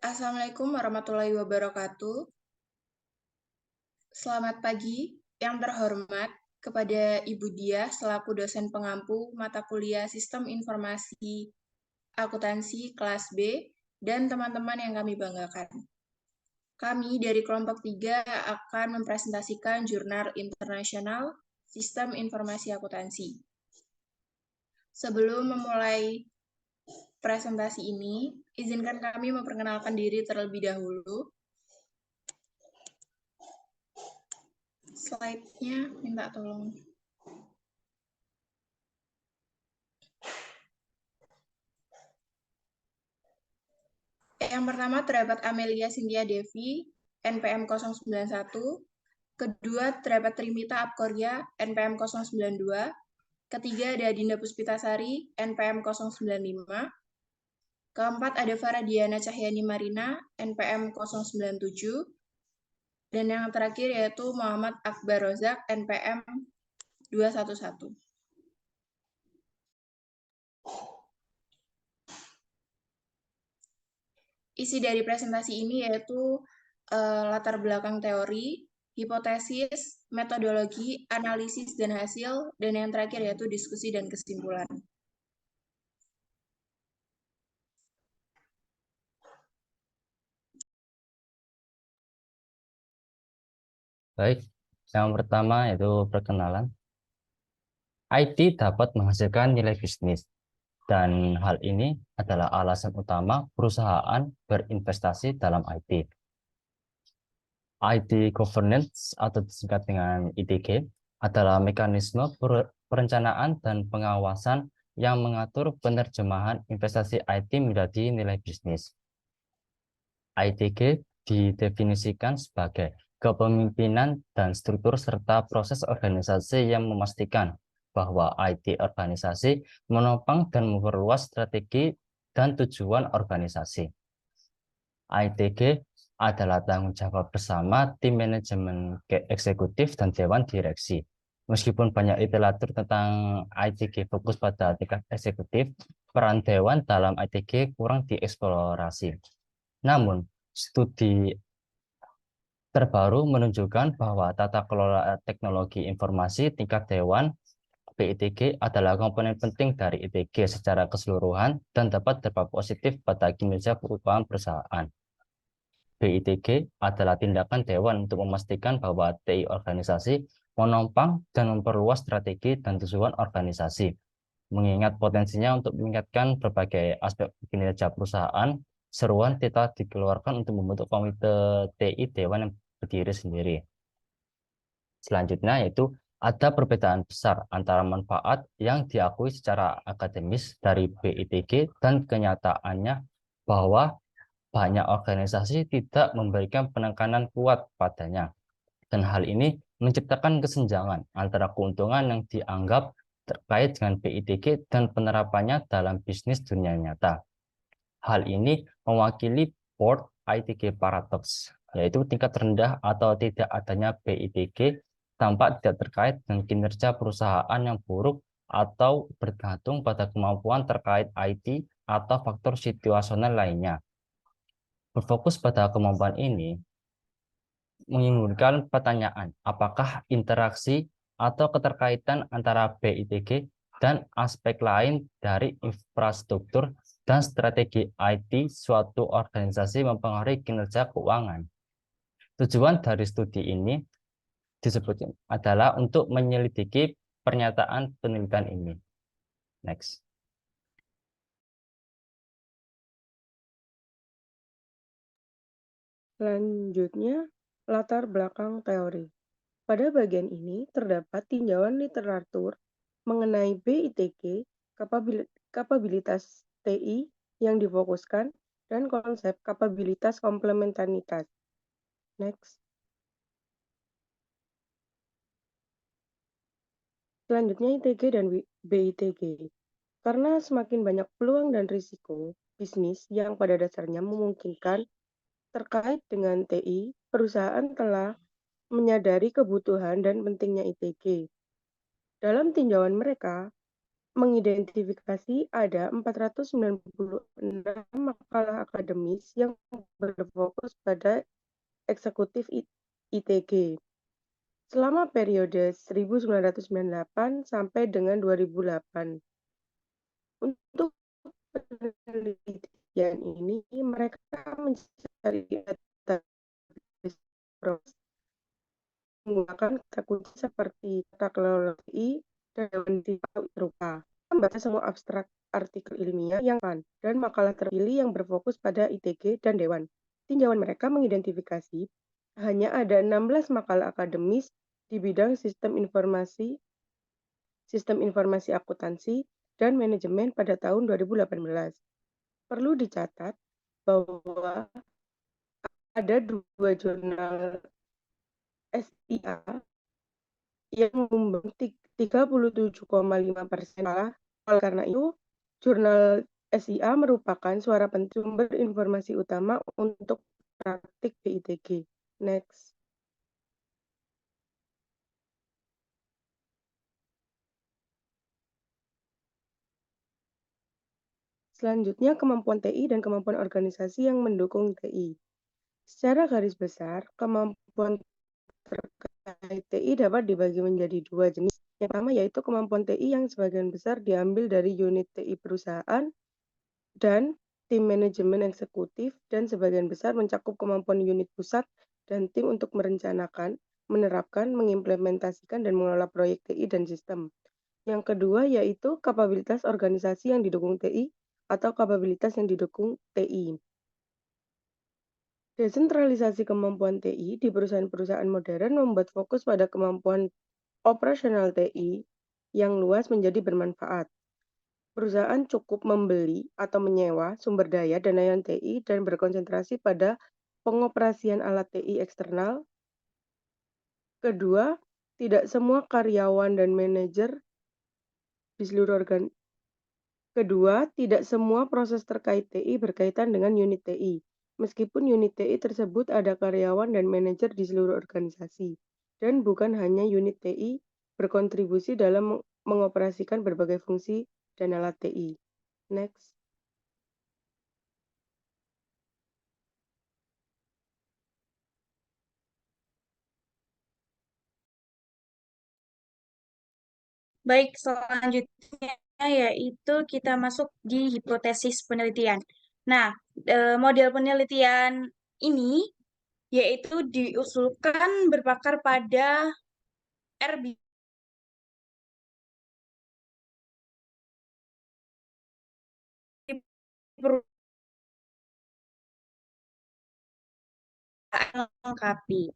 Assalamualaikum warahmatullahi wabarakatuh. Selamat pagi yang terhormat kepada Ibu Dia selaku dosen pengampu mata kuliah Sistem Informasi Akuntansi kelas B dan teman-teman yang kami banggakan. Kami dari kelompok 3 akan mempresentasikan jurnal internasional Sistem Informasi Akuntansi. Sebelum memulai presentasi ini, izinkan kami memperkenalkan diri terlebih dahulu. Slide-nya minta tolong. Yang pertama terdapat Amelia Cynthia Devi, NPM 091. Kedua terdapat Trimita Apkorya, NPM 092. Ketiga ada Dinda Puspitasari, NPM 095. Keempat ada Farah Diana Cahyani Marina, NPM 097. Dan yang terakhir yaitu Muhammad Akbar Rozak, NPM 211. Isi dari presentasi ini yaitu latar belakang teori, hipotesis, metodologi, analisis dan hasil, dan yang terakhir yaitu diskusi dan kesimpulan. Baik, yang pertama yaitu perkenalan. IT dapat menghasilkan nilai bisnis, dan hal ini adalah alasan utama perusahaan berinvestasi dalam IT. IT governance atau disingkat dengan ITG adalah mekanisme perencanaan dan pengawasan yang mengatur penerjemahan investasi IT menjadi nilai bisnis. ITG didefinisikan sebagai kepemimpinan dan struktur serta proses organisasi yang memastikan bahwa IT organisasi menopang dan memperluas strategi dan tujuan organisasi. ITG adalah tanggung jawab bersama tim manajemen eksekutif dan dewan direksi. Meskipun banyak literatur tentang ITG fokus pada tingkat eksekutif, peran dewan dalam ITG kurang dieksplorasi. Namun, studi terbaru menunjukkan bahwa tata kelola teknologi informasi tingkat dewan BITG adalah komponen penting dari ITG secara keseluruhan dan dapat berdampak positif pada kinerja keuangan perusahaan. BITG adalah tindakan dewan untuk memastikan bahwa TI organisasi menopang dan memperluas strategi dan tujuan organisasi, mengingat potensinya untuk meningkatkan berbagai aspek kinerja perusahaan. Seruan kita dikeluarkan untuk membentuk komite TI dewan yang berdiri sendiri. Selanjutnya yaitu ada perbedaan besar antara manfaat yang diakui secara akademis dari BITG dan kenyataannya bahwa banyak organisasi tidak memberikan penekanan kuat padanya. Dan hal ini menciptakan kesenjangan antara keuntungan yang dianggap terkait dengan BITG dan penerapannya dalam bisnis dunia nyata. Hal ini mewakili Port ITG Paradox, yaitu tingkat rendah atau tidak adanya BITG tampak tidak terkait dengan kinerja perusahaan yang buruk atau bergantung pada kemampuan terkait IT atau faktor situasional lainnya. Berfokus pada kemampuan ini menimbulkan pertanyaan, apakah interaksi atau keterkaitan antara BITG dan aspek lain dari infrastruktur dan strategi IT suatu organisasi mempengaruhi kinerja keuangan. Tujuan dari studi ini disebut adalah untuk menyelidiki pernyataan penelitian ini. Next. Selanjutnya, latar belakang teori. Pada bagian ini terdapat tinjauan literatur mengenai BITG, kapabilitas TI yang difokuskan, dan konsep kapabilitas komplementaritas. Next. Selanjutnya ITG dan BITG. Karena semakin banyak peluang dan risiko bisnis yang pada dasarnya memungkinkan terkait dengan TI, perusahaan telah menyadari kebutuhan dan pentingnya ITG. Dalam tinjauan mereka, mengidentifikasi ada 496 makalah akademis yang berfokus pada eksekutif ITG selama periode 1998 sampai dengan 2008. Untuk penelitian ini, mereka mencari database menggunakan kata kunci seperti tata kelola TI dan dewan serupa. Membaca semua abstrak artikel ilmiah yang dan makalah terpilih yang berfokus pada ITG dan Dewan. Tinjauan mereka mengidentifikasi hanya ada 16 makalah akademis di bidang sistem informasi akuntansi, dan manajemen pada tahun 2018. Perlu dicatat bahwa ada 2 jurnal SIA yang menyumbang 37,5% malah. Oleh karena itu, jurnal SIA merupakan suara penting sumber informasi utama untuk praktik BITG. Next. Selanjutnya, kemampuan TI dan kemampuan organisasi yang mendukung TI. Secara garis besar, kemampuan terkait TI dapat dibagi menjadi 2 jenis. Yang pertama yaitu kemampuan TI yang sebagian besar diambil dari unit TI perusahaan dan tim manajemen eksekutif, dan sebagian besar mencakup kemampuan unit pusat dan tim untuk merencanakan, menerapkan, mengimplementasikan, dan mengelola proyek TI dan sistem. Yang kedua yaitu kapabilitas organisasi yang didukung TI atau kapabilitas yang didukung TI. Desentralisasi kemampuan TI di perusahaan-perusahaan modern membuat fokus pada kemampuan operasional TI yang luas menjadi bermanfaat. Perusahaan cukup membeli atau menyewa sumber daya dan layanan TI dan berkonsentrasi pada pengoperasian alat TI eksternal. Kedua, tidak semua karyawan dan manajer di seluruh Kedua, tidak semua proses terkait TI berkaitan dengan unit TI. Meskipun unit TI tersebut ada karyawan dan manajer di seluruh organisasi, dan bukan hanya unit TI berkontribusi dalam mengoperasikan berbagai fungsi dan alat TI. Next. Baik, selanjutnya yaitu kita masuk di hipotesis penelitian. Nah, model penelitian ini yaitu diusulkan berpakar pada RB melengkapi.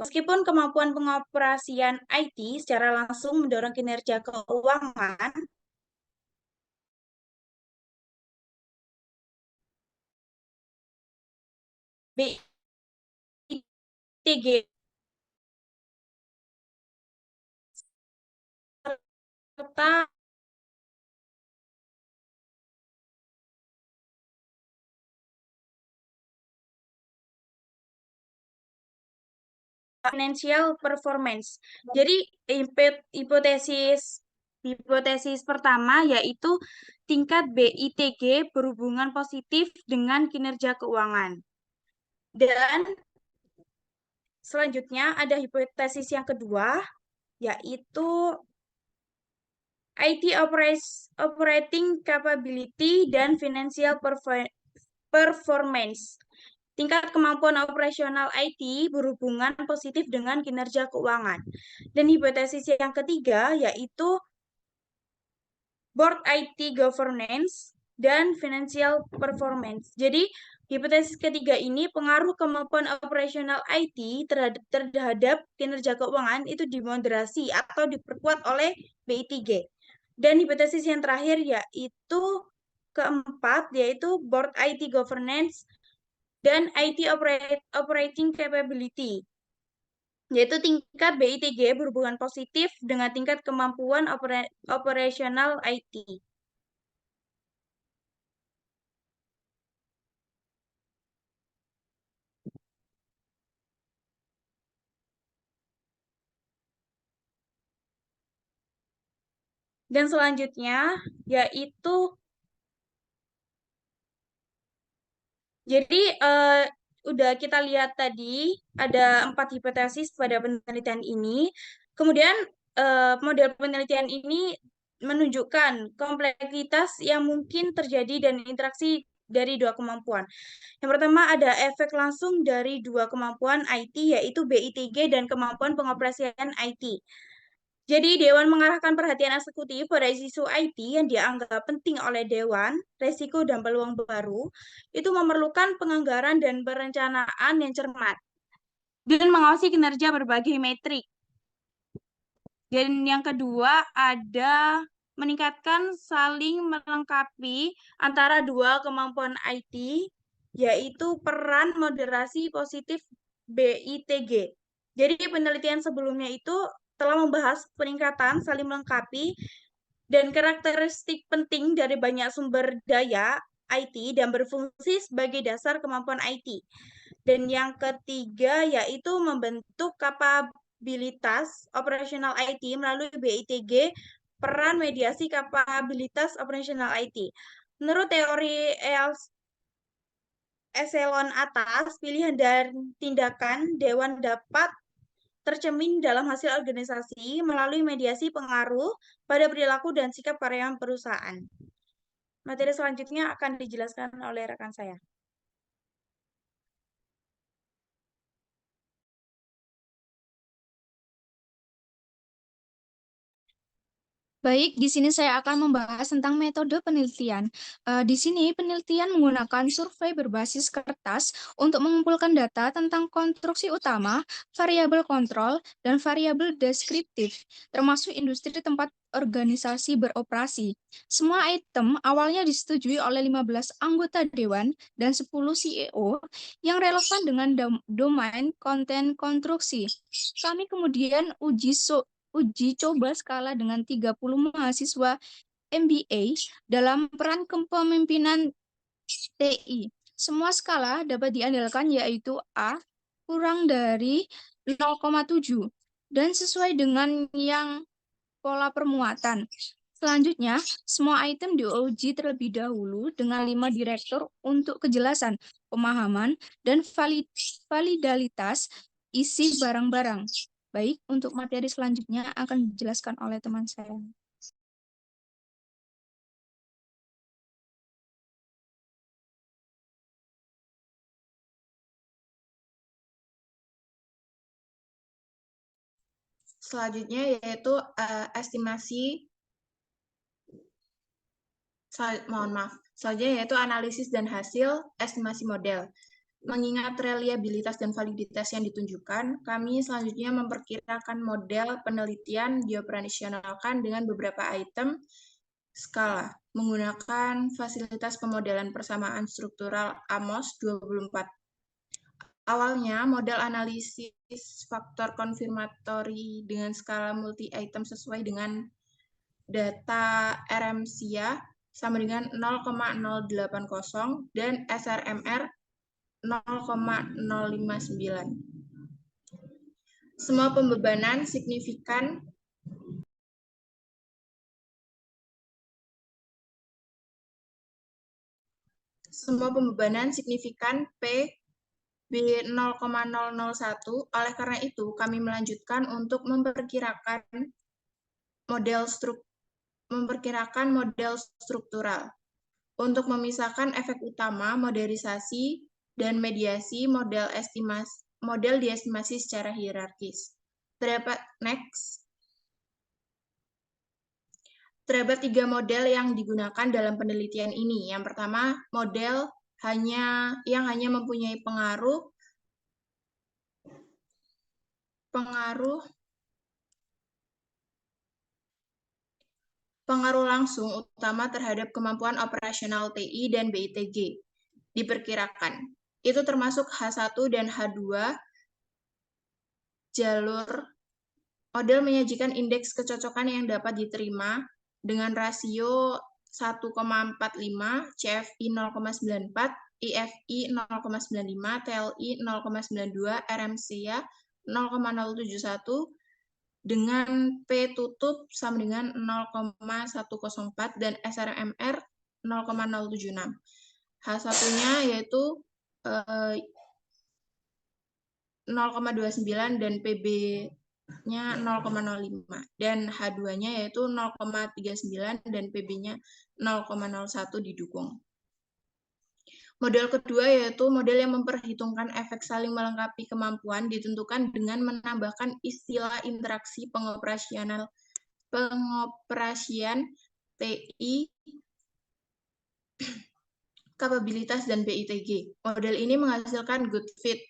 Meskipun kemampuan pengoperasian IT secara langsung mendorong kinerja keuangan, BITG serta financial performance. Jadi hipotesis pertama yaitu tingkat BITG berhubungan positif dengan kinerja keuangan. Dan selanjutnya ada hipotesis yang kedua yaitu IT operating capability dan financial performance. Tingkat kemampuan operasional IT berhubungan positif dengan kinerja keuangan. Dan hipotesis yang ketiga yaitu board IT governance dan financial performance. Jadi, hipotesis ketiga ini pengaruh kemampuan operasional IT terhadap kinerja keuangan itu dimoderasi atau diperkuat oleh BITG. Dan hipotesis yang terakhir yaitu keempat yaitu board IT governance dan IT operating capability, yaitu tingkat BITG berhubungan positif dengan tingkat kemampuan operasional IT. Dan selanjutnya yaitu, jadi udah kita lihat tadi ada 4 hipotesis pada penelitian ini. Kemudian model penelitian ini menunjukkan kompleksitas yang mungkin terjadi dan interaksi dari 2 kemampuan. Yang pertama ada efek langsung dari 2 kemampuan IT, yaitu BITG dan kemampuan pengoperasian IT. Jadi, Dewan mengarahkan perhatian eksekutif pada isu IT yang dianggap penting oleh Dewan, resiko dan peluang baru, itu memerlukan penganggaran dan perencanaan yang cermat, dan mengawasi kinerja berbagai metrik. Dan yang kedua ada meningkatkan saling melengkapi antara 2 kemampuan IT, yaitu peran moderasi positif BITG. Jadi penelitian sebelumnya itu telah membahas peningkatan saling melengkapi dan karakteristik penting dari banyak sumber daya IT dan berfungsi sebagai dasar kemampuan IT. Dan yang ketiga yaitu membentuk kapabilitas operasional IT melalui BITG, peran mediasi kapabilitas operasional IT. Menurut teori eselon atas, pilihan dan tindakan Dewan dapat tercermin dalam hasil organisasi melalui mediasi pengaruh pada perilaku dan sikap karyawan perusahaan. Materi selanjutnya akan dijelaskan oleh rekan saya. Baik, di sini saya akan membahas tentang metode penelitian. Di sini penelitian menggunakan survei berbasis kertas untuk mengumpulkan data tentang konstruksi utama, variabel kontrol, dan variabel deskriptif, termasuk industri tempat organisasi beroperasi. Semua item awalnya disetujui oleh 15 anggota dewan dan 10 CEO yang relevan dengan domain konten konstruksi. Kami kemudian uji coba skala dengan 30 mahasiswa MBA dalam peran kepemimpinan TI. Semua skala dapat diandalkan yaitu A kurang dari 0,7 dan sesuai dengan yang pola permuatan. Selanjutnya, semua item diuji terlebih dahulu dengan 5 direktur untuk kejelasan, pemahaman, dan validalitas isi barang-barang. Baik, untuk materi selanjutnya akan dijelaskan oleh teman saya. Selanjutnya yaitu estimasi, selanjutnya yaitu analisis dan hasil estimasi model. Mengingat reliabilitas dan validitas yang ditunjukkan, kami selanjutnya memperkirakan model penelitian dioperasionalkan dengan beberapa item skala, menggunakan fasilitas pemodelan persamaan struktural AMOS 24. Awalnya, model analisis faktor konfirmatori dengan skala multi-item sesuai dengan data RMSIA sama dengan 0,080 dan SRMR 0,059. Semua pembebanan signifikan P B0,001. Oleh karena itu, kami melanjutkan untuk memperkirakan model struktural untuk memisahkan efek utama, modernisasi, dan mediasi model diestimasi secara hierarkis. Terdapat 3 model yang digunakan dalam penelitian ini. Yang pertama, model yang hanya mempunyai pengaruh langsung utama terhadap kemampuan operasional TI dan BITG. Diperkirakan. Itu termasuk H1 dan H2 jalur. Model menyajikan indeks kecocokan yang dapat diterima dengan rasio 1,45, CFI 0,94, IFI 0,95, TLI 0,92, RMSIA 0,071, dengan P tutup sama dengan 0,104 dan SRMR 0,076. H1-nya yaitu 0,29 dan PB-nya 0,05 dan H2-nya yaitu 0,39 dan PB-nya 0,01 didukung. Model kedua yaitu model yang memperhitungkan efek saling melengkapi kemampuan ditentukan dengan menambahkan istilah interaksi pengoperasian TI, kapabilitas, dan BITG. Model ini menghasilkan good fit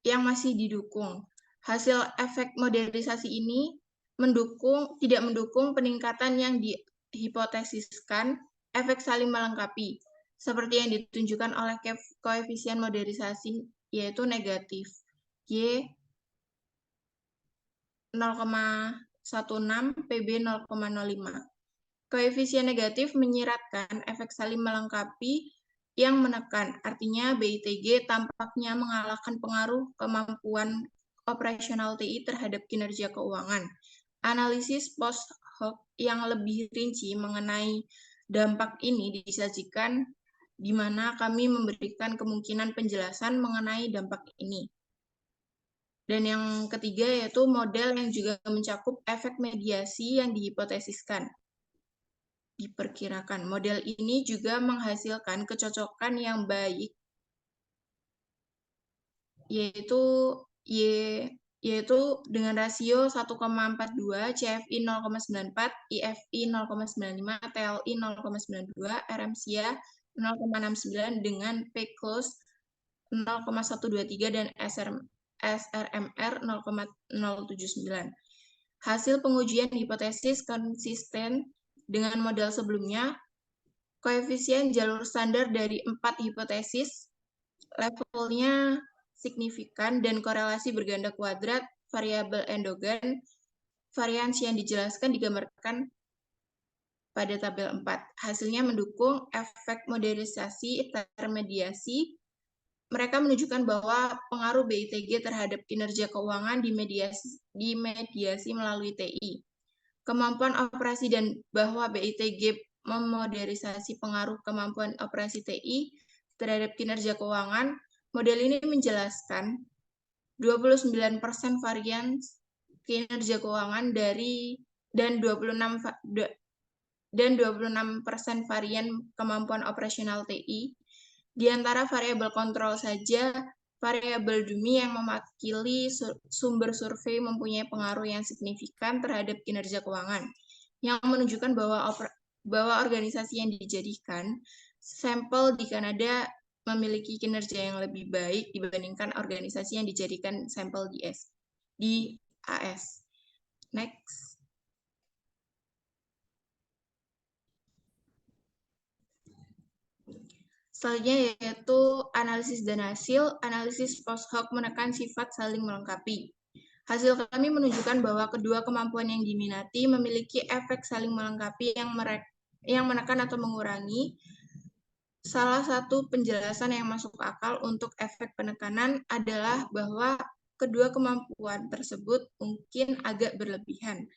yang masih didukung. Hasil efek modelisasi ini tidak mendukung peningkatan yang dihipotesiskan efek saling melengkapi, seperti yang ditunjukkan oleh koefisien modelisasi, yaitu negatif Y 0,16, PB 0,05. Koefisien negatif menyiratkan efek saling melengkapi yang menekan, artinya BITG tampaknya mengalahkan pengaruh kemampuan operasional TI terhadap kinerja keuangan. Analisis post hoc yang lebih rinci mengenai dampak ini disajikan di mana kami memberikan kemungkinan penjelasan mengenai dampak ini. Dan yang ketiga yaitu model yang juga mencakup efek mediasi yang dihipotesiskan. Diperkirakan model ini juga menghasilkan kecocokan yang baik, yaitu dengan rasio 1,42, CFI 0,94, IFI 0,95, TLI 0,92, RMSIA 0,69 dengan P close 0,123 dan SRMR 0,079. Hasil pengujian hipotesis konsisten dengan model sebelumnya. Koefisien jalur standar dari 4 hipotesis, levelnya signifikan dan korelasi berganda kuadrat, variabel endogen, variansi yang dijelaskan digambarkan pada tabel 4. Hasilnya mendukung efek modelisasi intermediasi. Mereka menunjukkan bahwa pengaruh BITG terhadap kinerja keuangan dimediasi melalui TI. Kemampuan operasi dan bahwa BITG memodelisasi pengaruh kemampuan operasi TI terhadap kinerja keuangan. Model ini menjelaskan 29% varian kinerja keuangan dan 26% varian kemampuan operasional TI. Di antara variabel kontrol saja, variabel dummy yang mewakili sumber survei mempunyai pengaruh yang signifikan terhadap kinerja keuangan, yang menunjukkan bahwa organisasi yang dijadikan sampel di Kanada memiliki kinerja yang lebih baik dibandingkan organisasi yang dijadikan sampel di AS. Next. Selanjutnya yaitu analisis dan hasil. Analisis post hoc menekan sifat saling melengkapi. Hasil kami menunjukkan bahwa kedua kemampuan yang diminati memiliki efek saling melengkapi yang menekan atau mengurangi. Salah satu penjelasan yang masuk akal untuk efek penekanan adalah bahwa kedua kemampuan tersebut mungkin agak berlebihan.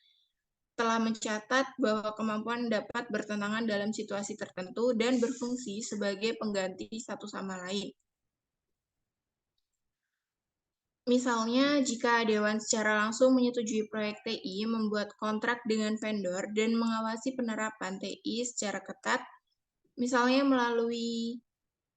Telah mencatat bahwa kemampuan dapat bertentangan dalam situasi tertentu dan berfungsi sebagai pengganti satu sama lain. Misalnya, jika Dewan secara langsung menyetujui proyek TI, membuat kontrak dengan vendor, dan mengawasi penerapan TI secara ketat, misalnya melalui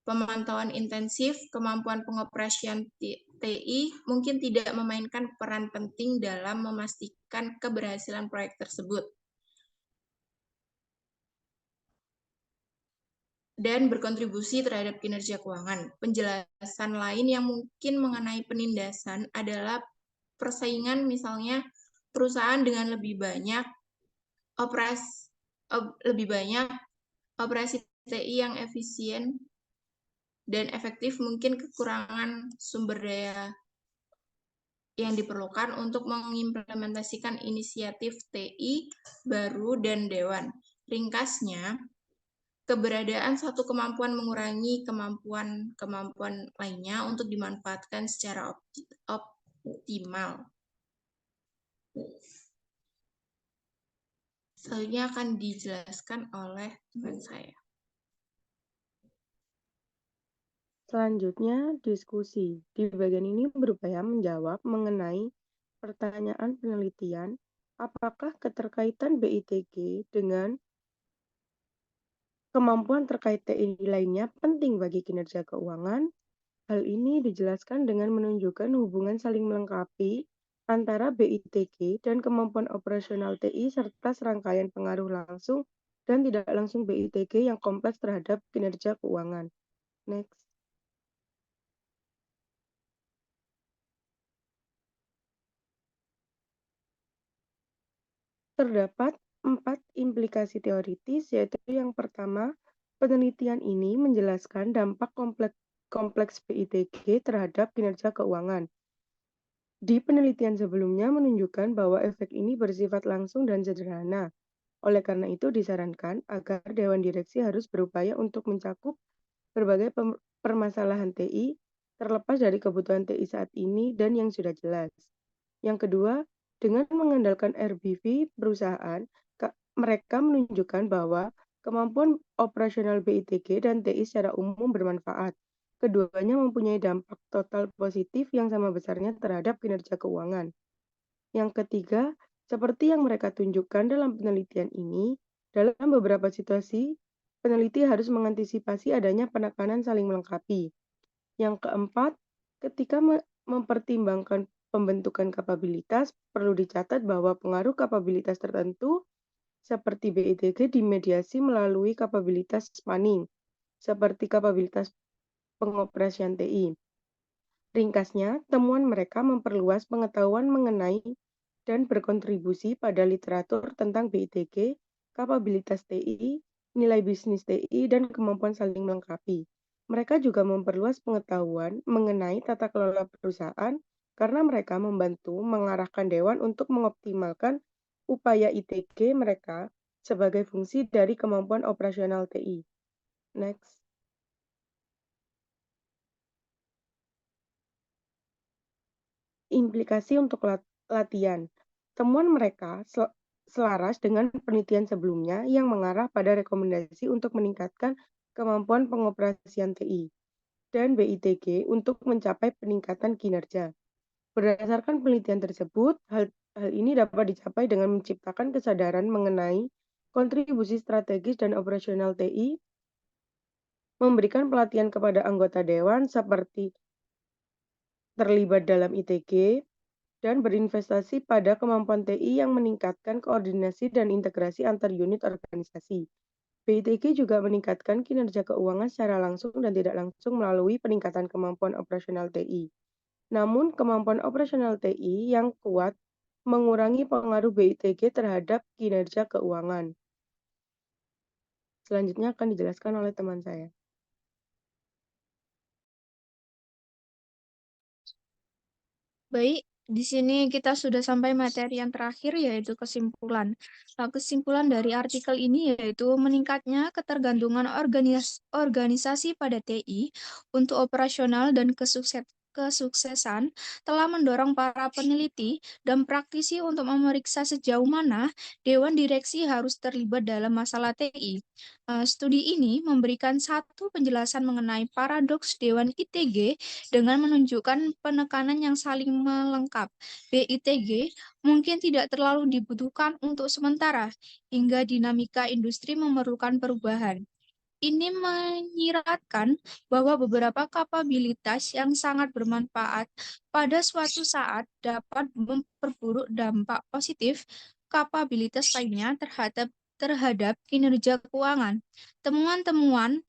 pemantauan intensif, kemampuan pengoperasian TI mungkin tidak memainkan peran penting dalam memastikan keberhasilan proyek tersebut. Dan berkontribusi terhadap kinerja keuangan. Penjelasan lain yang mungkin mengenai penindasan adalah persaingan, misalnya perusahaan dengan lebih banyak operasi TI yang efisien dan efektif mungkin kekurangan sumber daya yang diperlukan untuk mengimplementasikan inisiatif TI baru dan Dewan. Ringkasnya, keberadaan satu kemampuan mengurangi kemampuan lainnya untuk dimanfaatkan secara optimal. Selanjutnya akan dijelaskan oleh teman saya. Selanjutnya, diskusi. Di bagian ini berupaya menjawab mengenai pertanyaan penelitian, apakah keterkaitan BITG dengan kemampuan terkait TI lainnya penting bagi kinerja keuangan? Hal ini dijelaskan dengan menunjukkan hubungan saling melengkapi antara BITG dan kemampuan operasional TI serta serangkaian pengaruh langsung dan tidak langsung BITG yang kompleks terhadap kinerja keuangan. Next. Terdapat 4 implikasi teoritis, yaitu yang pertama, penelitian ini menjelaskan dampak kompleks BITG terhadap kinerja keuangan. Di penelitian sebelumnya menunjukkan bahwa efek ini bersifat langsung dan sederhana. Oleh karena itu disarankan agar Dewan Direksi harus berupaya untuk mencakup berbagai permasalahan TI terlepas dari kebutuhan TI saat ini dan yang sudah jelas. Yang kedua, dengan mengandalkan RBV perusahaan, mereka menunjukkan bahwa kemampuan operasional BITG dan TI secara umum bermanfaat. Keduanya mempunyai dampak total positif yang sama besarnya terhadap kinerja keuangan. Yang ketiga, seperti yang mereka tunjukkan dalam penelitian ini, dalam beberapa situasi, peneliti harus mengantisipasi adanya penekanan saling melengkapi. Yang keempat, ketika mempertimbangkan pembentukan kapabilitas, perlu dicatat bahwa pengaruh kapabilitas tertentu seperti BITG dimediasi melalui kapabilitas spanning, seperti kapabilitas pengoperasian TI. Ringkasnya, temuan mereka memperluas pengetahuan mengenai dan berkontribusi pada literatur tentang BITG, kapabilitas TI, nilai bisnis TI, dan kemampuan saling melengkapi. Mereka juga memperluas pengetahuan mengenai tata kelola perusahaan karena mereka membantu mengarahkan dewan untuk mengoptimalkan upaya ITG mereka sebagai fungsi dari kemampuan operasional TI. Next. Implikasi untuk latihan. Temuan mereka selaras dengan penelitian sebelumnya yang mengarah pada rekomendasi untuk meningkatkan kemampuan pengoperasian TI dan BITG untuk mencapai peningkatan kinerja. Berdasarkan penelitian tersebut, hal ini dapat dicapai dengan menciptakan kesadaran mengenai kontribusi strategis dan operasional TI, memberikan pelatihan kepada anggota dewan seperti terlibat dalam ITG, dan berinvestasi pada kemampuan TI yang meningkatkan koordinasi dan integrasi antar unit organisasi. BITG juga meningkatkan kinerja keuangan secara langsung dan tidak langsung melalui peningkatan kemampuan operasional TI. Namun, kemampuan operasional TI yang kuat mengurangi pengaruh BITG terhadap kinerja keuangan. Selanjutnya akan dijelaskan oleh teman saya. Baik, di sini kita sudah sampai materi yang terakhir, yaitu kesimpulan. Nah, kesimpulan dari artikel ini yaitu meningkatnya ketergantungan organisasi pada TI untuk operasional dan kesuksesan telah mendorong para peneliti dan praktisi untuk memeriksa sejauh mana Dewan Direksi harus terlibat dalam masalah TI. Studi ini memberikan satu penjelasan mengenai paradoks Dewan ITG dengan menunjukkan penekanan yang saling melengkap. BITG mungkin tidak terlalu dibutuhkan untuk sementara, hingga dinamika industri memerlukan perubahan. Ini menyiratkan bahwa beberapa kapabilitas yang sangat bermanfaat pada suatu saat dapat memperburuk dampak positif kapabilitas lainnya terhadap kinerja keuangan. Temuan-temuan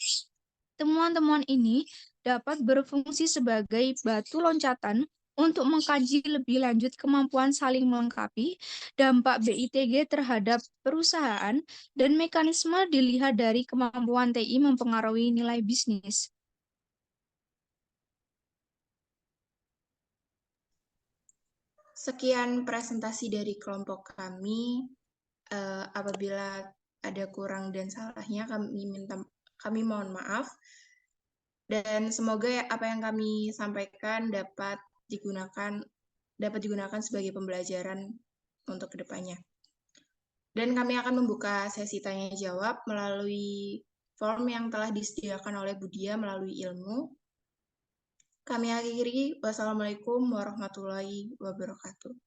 ini dapat berfungsi sebagai batu loncatan untuk mengkaji lebih lanjut kemampuan saling melengkapi, dampak BITG terhadap perusahaan, dan mekanisme dilihat dari kemampuan TI mempengaruhi nilai bisnis. Sekian presentasi dari kelompok kami. Apabila ada kurang dan salahnya, kami mohon maaf. Dan semoga apa yang kami sampaikan dapat digunakan dapat digunakan sebagai pembelajaran untuk kedepannya. Dan kami akan membuka sesi tanya-jawab melalui form yang telah disediakan oleh Budia melalui ilmu. Kami akhiri, wassalamualaikum warahmatullahi wabarakatuh.